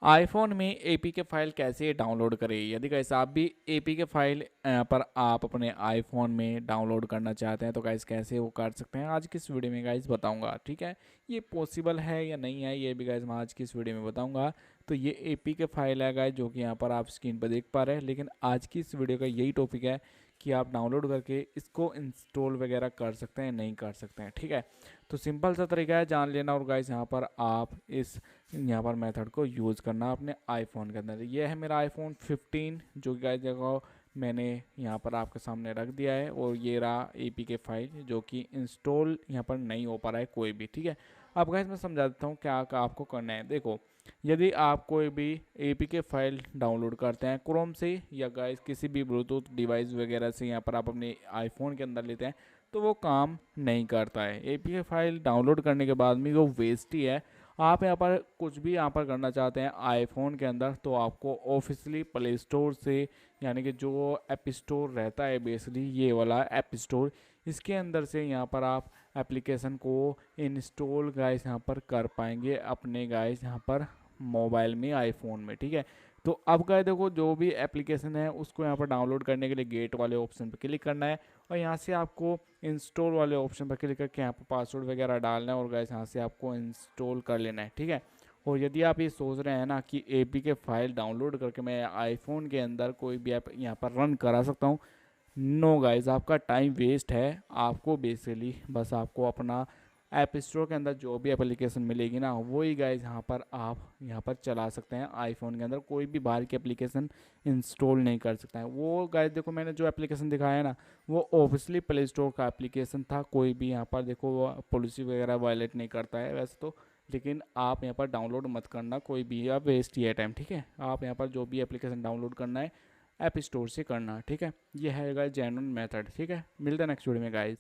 IPhone में APK file कैसे download करें। यदि गाइस आप भी एपीके फाइल पर आप अपने आईफोन में डाउनलोड करना चाहते हैं तो गाइस कैसे वो कर सकते हैं आज की इस वीडियो में गाइस बताऊंगा। ठीक है, ये पॉसिबल है या नहीं है ये भी गाइस मैं आज की इस वीडियो में बताऊंगा। तो ये एपीके फाइल है गाइस जो कि यहाँ पर आप स्क्रीन पर देख पा रहे हैं, लेकिन आज की इस वीडियो का यही टॉपिक है कि आप डाउनलोड करके इसको इंस्टॉल वगैरह कर सकते हैं नहीं कर सकते हैं। ठीक है, तो सिंपल सा तरीका है जान लेना, और गाइस यहाँ पर आप इस यहाँ पर मेथड को यूज़ करना अपने आईफोन के अंदर। ये है मेरा आईफोन 15 जो कि गाइस जगह मैंने यहाँ पर आपके सामने रख दिया है, और ये रहा एपीके फाइल जो कि इंस्टॉल यहाँ पर नहीं हो पा रहा है कोई भी। ठीक है, अब गाइस मैं समझा देता हूँ क्या आपको करना है। देखो, यदि आप कोई भी एपीके फाइल डाउनलोड करते हैं क्रोम से या गाइस किसी भी ब्लूटूथ डिवाइस वगैरह से यहाँ पर आप अपने आईफोन के अंदर लेते हैं तो वो काम नहीं करता है। एपीके फाइल डाउनलोड करने के बाद में वो वेस्ट ही है। आप यहाँ पर कुछ भी यहाँ पर करना चाहते हैं आईफोन के अंदर तो आपको ऑफिशियली प्ले स्टोर से, यानी कि जो ऐप स्टोर रहता है बेसिकली ये वाला ऐप स्टोर, इसके अंदर से यहाँ पर आप एप्लीकेशन को इंस्टॉल गाइस यहाँ पर कर पाएंगे अपने गाइस यहाँ पर मोबाइल में आईफोन में। ठीक है, तो अब गाइस देखो जो भी एप्लीकेशन है उसको यहाँ पर डाउनलोड करने के लिए गेट वाले ऑप्शन पर क्लिक करना है, और यहाँ से आपको इंस्टॉल वाले ऑप्शन पर क्लिक करके यहाँ पर पासवर्ड वगैरह डालना है, और गाइस यहाँ से आपको इंस्टॉल कर लेना है। ठीक है, और यदि आप ये सोच रहे हैं ना कि एपीके फाइल डाउनलोड करके मैं आईफोन के अंदर कोई भी ऐप यहाँ पर रन करा सकता हूँ, नो गाइस, आपका टाइम वेस्ट है। आपको बेसिकली बस आपको अपना ऐप स्टोर के अंदर जो भी एप्लीकेशन मिलेगी ना वही गाइस यहाँ पर आप यहाँ पर चला सकते हैं। आईफोन के अंदर कोई भी बाहर की एप्लीकेशन इंस्टॉल नहीं कर सकता है। वो गाइस देखो मैंने जो एप्लीकेशन दिखाया है ना वो ऑब्वियसली प्ले स्टोर का एप्लीकेशन था, कोई भी यहाँ पर देखो वो पॉलिसी वगैरह वायलेट नहीं करता है वैसे तो, लेकिन आप यहाँ पर डाउनलोड मत करना कोई भी, या वेस्ट ही है टाइम। ठीक है, आप यहाँ पर जो भी एप्लीकेशन डाउनलोड करना है ऐप स्टोर से करना। ठीक है, ये है गाइस जेन्युइन मेथड। ठीक है, मिलते हैं नेक्स्ट वीडियो में गाइस।